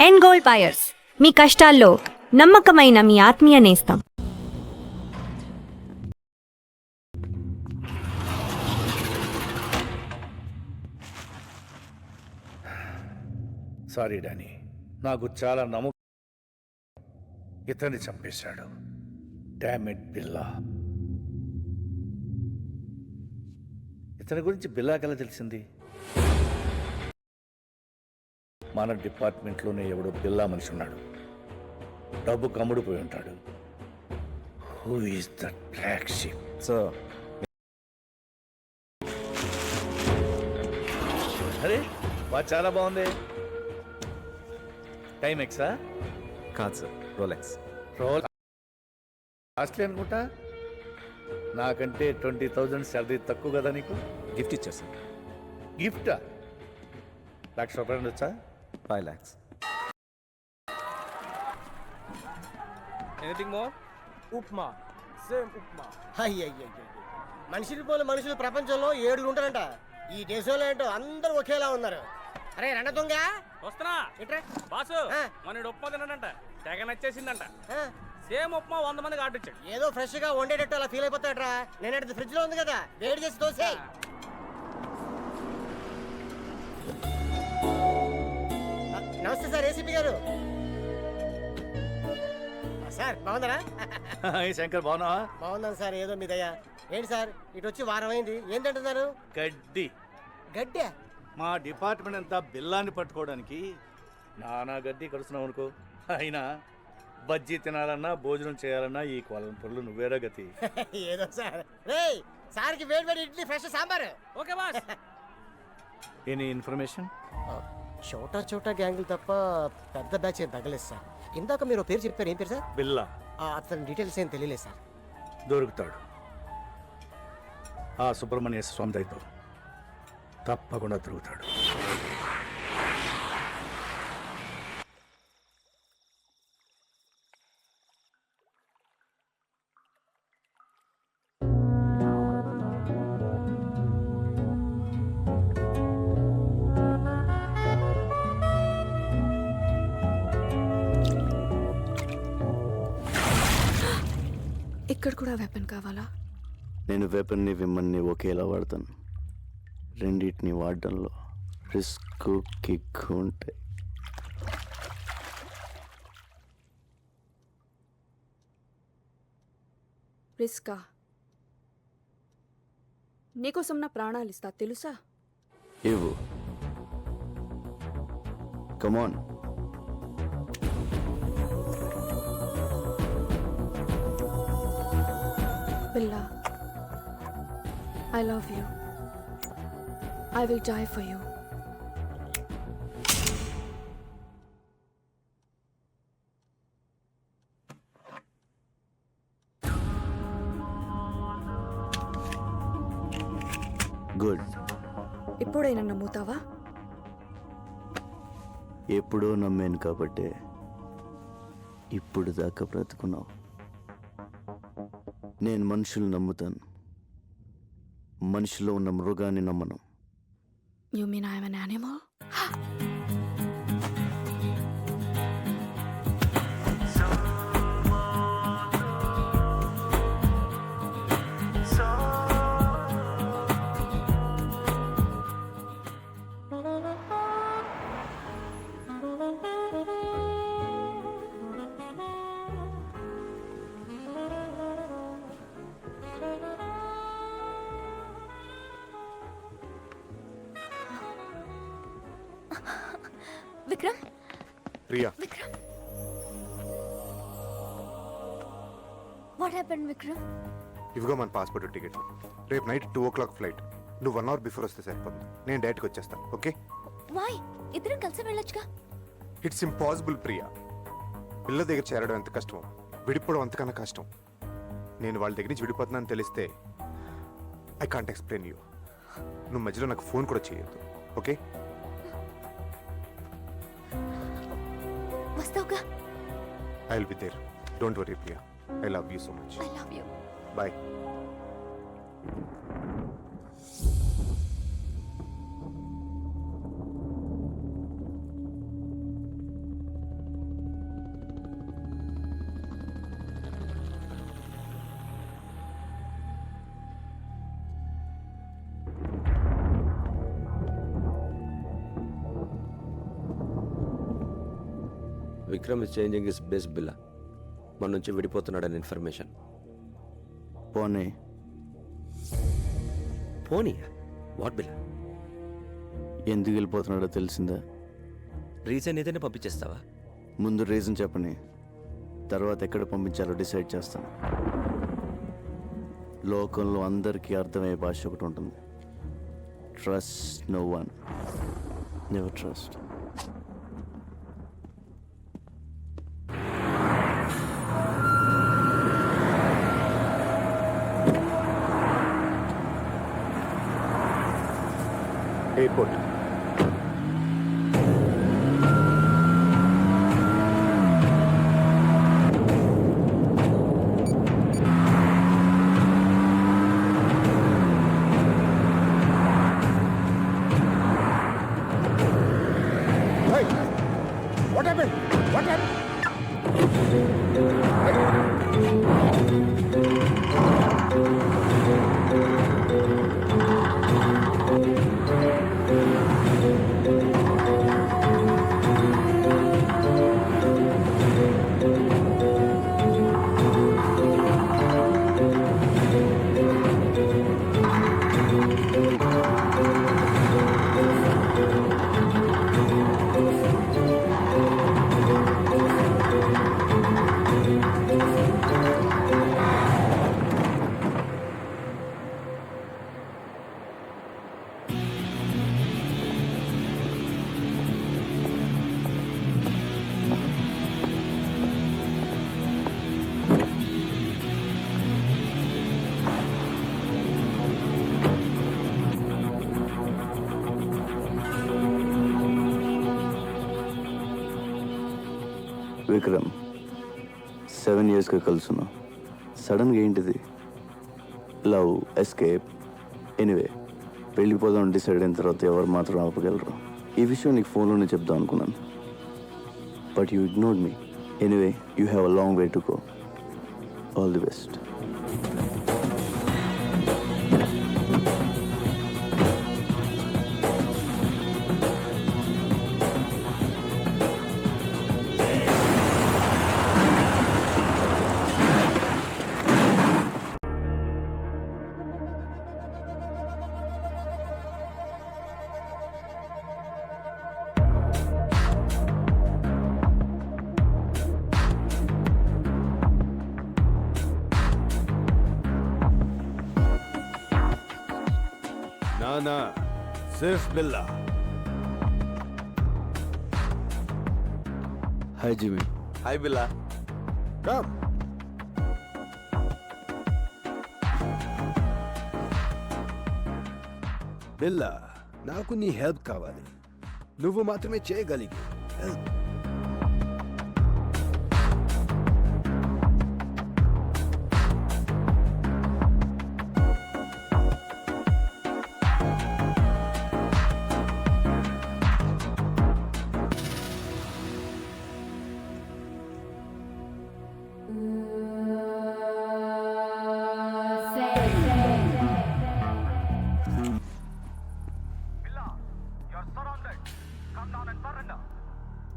End gold buyers, మీ కష్టాల్లో నమ్మకమైన మీ ఆత్మీయ నేస్తం. సారీ డానీ, నాకు చాలా ఇతన్ని చంపేశాడు. డామిట్ బిల్లా. ఇతని గురించి బిల్లాకెలా తెలిసింది? మన డిపార్ట్మెంట్లోనే ఎవడో బిల్లా మనిషి ఉన్నాడు. డబ్బు కమ్ముడిపోయి ఉంటాడు. Who is that black sheep? Sir, అరే వాచ్ చాలా బాగుంది. టైం ఎక్సా? కాదు సార్, రోలెక్స్. రోల్ కాస్ట్లీ అనుకుంటా. నాకంటే 20,000 శాలరీ తక్కువ కదా నీకు? గిఫ్ట్ ఇచ్చారు సార్. గిఫ్టా? ₹1,00,000 వచ్చా? 5 lakhs. Anything more? Upma, same upma. మనుషులు పోలు మనుషులు ప్రపంచంలో 7 ఉంటారంట. ఈ దేశంలో ఏంటో అందరూ ఒకేలా ఉన్నారు. అరే రండ దొంగ, వస్తున్నా. ఇట్రా. బాసు, ఆ. మన ఉప్మా తిన్నాడంట, తెగ నచ్చేసిందంట. ఆ, సేమ్ ఉప్మా 100 మందికి ఆర్డర్ ఇచ్చాడు. ఏదో ఫ్రెష్ గా వండేటట్టు అలా ఫీల్ అయిపోతాడరా. నేను ఫ్రిడ్జ్ లో ఉంది కదా, వేడి చేసి దోసే. నమస్తే సార్, ఏసీపీ గారు. సార్ బాగుందరా? శంకర్ బాగున్నావా? బాగుందని సార్, ఏదో మీ దయ. ఏంటి సార్ ఇటు వచ్చి వారం అయింది, ఏం తింటున్నారు? గడ్డి. గడ్డే? మా డిపార్ట్మెంట్ అంతా బిల్లాన్ని పట్టుకోవడానికి నానా గడ్డి కడుస్తున్నావు అనుకో. అయినా బజ్జీ తినాలన్నా భోజనం చేయాలన్నా ఈ కొలంపుళ్ళు నువ్వేరా గతి. ఏదో సార్. రేయ్, సార్కి వేడి వేడి idli, fresh sambar. Okay boss. Any information? చోటా చోటా గ్యాంగులు తప్ప పెద్ద బ్యాచ్ ఏం తగ్గలేదు సార్. ఇందాక మీరు పేరు చెప్పారు, ఏం పేరు సార్? బిల్లా. అతని డీటెయిల్స్ ఏం తెలియలేదు సార్. దొరుకుతాడు. ఆ సుబ్రహ్మణ్య స్వామి దయతో తప్పకుండా దొరుకుతాడు. ఇక్కడ కూడా వెపన్ కావాలా? నేను వెపన్ని విమ్మన్ని ఒకేలా వాడతాను. రెండింటిని వాడడంలో రిస్క్ కిక్ ఉంటాయి. రిస్కా? నీకోసం నా ప్రాణాలు ఇస్తా, తెలుసా? ఇవ్వు. కమాన్. బిల్లా, I love you. I will die for you. Good. ఇప్పుడైనా నమ్ముతావా? ఎప్పుడో నమ్మాను కాబట్టే ఇప్పుడు దాకా బ్రతుకున్నావు. నేను మనుషులు నమ్ముతాను, మనిషిలో ఉన్న మృగాన్ని నమ్మను. You mean I'm an animal? Vikram, Priya, Vikram, what happened Vikram? ఇవిగో మన పాస్పోర్ట్ టికెట్. రేపు నైట్ 2 o'clock ఫ్లైట్. నువ్వు 1 hour బిఫోర్ వస్తే సరిపోతుంది. నేను డైరెక్ట్గా వచ్చేస్తాను. ఓకే? వై? ఇద్దరం కలిసి వెళ్ళొచ్చుగా. It's impossible Priya. పిల్ల దగ్గర చేరడం ఎంత కష్టం, విడిపోవడం అంతకన్నా కష్టం. నేను వాళ్ళ దగ్గర నుంచి విడిపోతున్నాను తెలిస్తే ఐ కాంట్ ఎక్స్ప్లెయిన్ యూ. నువ్వు మధ్యలో నాకు ఫోన్ కూడా చేయొద్దు. ఓకే? వస్తావుగా? I will be there. Don't worry Priya. I love you so much. I love you. Bye. Vikram is changing his base Billa మన నుంచి విడిపోతున్నాడని ఇన్ఫర్మేషన్. పోనీ పోనీ వాట్ బిల్లా? ఎందుకు వెళ్ళిపోతున్నాడో తెలిసిందా? రీజన్ ఏదైనా పంపించేస్తావా? ముందు రీజన్ చెప్పని, తర్వాత ఎక్కడ పంపించాలో డిసైడ్ చేస్తాను. లోకంలో అందరికీ అర్థమయ్యే భాష ఒకటి ఉంటుంది. Trust no one, never trust. Airport. What happened? What happened? Vikram 7 yearsగా కలుసున్నాం. సడన్గా ఏంటిది? లవ్, ఎస్కేప్, ఎనీవే వెళ్ళిపోదాం డిసైడ్ అయిన తర్వాత ఎవరు మాత్రం ఆపగలరు? ఈ విషయం నీకు ఫోన్లోనే చెప్దాం అనుకున్నాను, but you ignored me. Anyway you have a long way to go. All the best. ना सिर्फ बिल्ला. హాయ్ జిమి. హాయ్ బిల్లా. కమ్. బిల్లా, నాకు నీ హెల్ప్ కావాలి. నువ్వు మాత్రమే చేయగలిగి.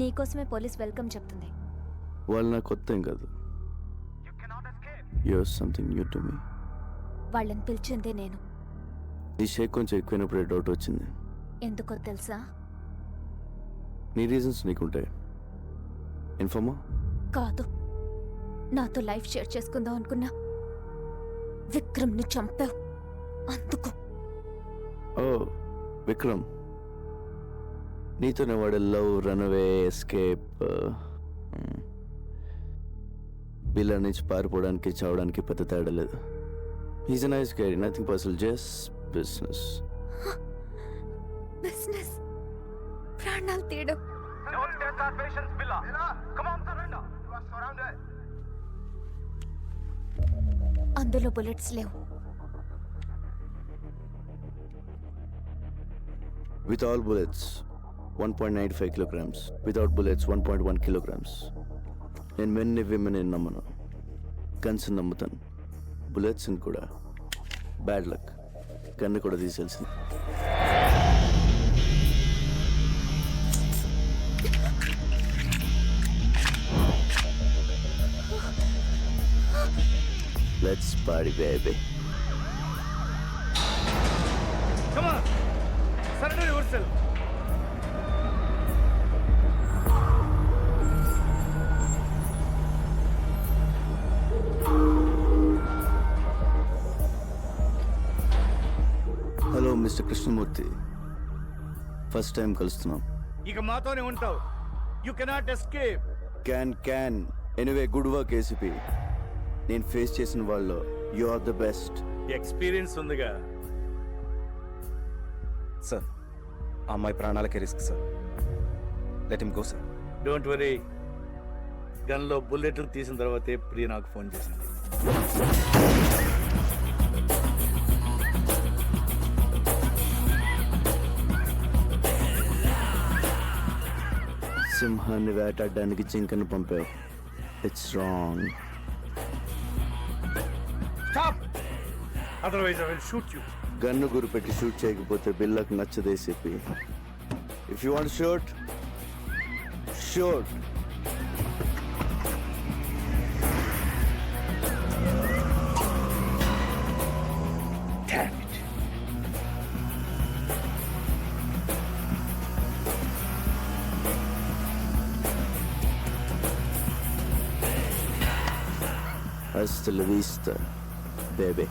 నీకోసమే పోలీస్ వెల్కమ్ చెప్తుంది. వాళ్ళు నాకు కొత్త ఏం కాదు. You're something new to me. వాళ్ళని పిలిచిందే నేను. నీ షేక్ కొంచెం ఎక్కువైనప్పుడే డౌట్ వచ్చింది. ఎందుకో తెలుసా? నీ రీజన్స్ నీకుంటాయి. ఇన్ఫార్మా? కాదు, నాతో లైఫ్ షేర్ చేసుకుందాం అనుకున్నా విక్రమ్ని చంపావు, అందుకు. ఓ విక్రమ్, నీతోనే వాడు లవ్, రన్అవే, ఎస్కేప్, బిల్లా నుంచి పారిపోవడానికి చావడానికి పెద్ద తేడా లేదు. He's a nice guy, nothing personal, just business. Business? ప్రాణాలు తీయడం? అందులో బుల్లెట్స్ లేవు. With all bullets, 1.95 kilograms. Without bullets, 1.1 kilograms. నేను మెన్ని విమెన్ నమ్మను. గన్స్ నమ్ముతాను, బుల్లెట్స్ కూడా. బ్యాడ్ లక్, గన్ను కూడా తీసేయాల్సింది. Let's party baby. Come on, surrender yourself. Hello mister Krishnamurthy, first time కలుస్తున్నాం. ఇక మాతోనే ఉంటావు. You cannot escape. Can anyway, good work ACP. నేను ఫేస్ చేసిన వాళ్ళు you are the best. Experience ఉందిగా. సార్ ఆ అమ్మాయి ప్రాణాలకే risk sir. Let him go sir. Don't worry, గన్లో బుల్లెట్లు తీసిన తర్వాతే ప్రియ నాకు ఫోన్ చేసింది. సింహాన్ని వేటాడడానికి జింకను పంపావు. It's wrong. Stop! Otherwise I will shoot you. Gun గురిపెట్టి షూట్ చేయకపోతే బిల్లకు నచ్చదేసేపి. If you want shoot shoot. Damn it. Hasta la vista, baby.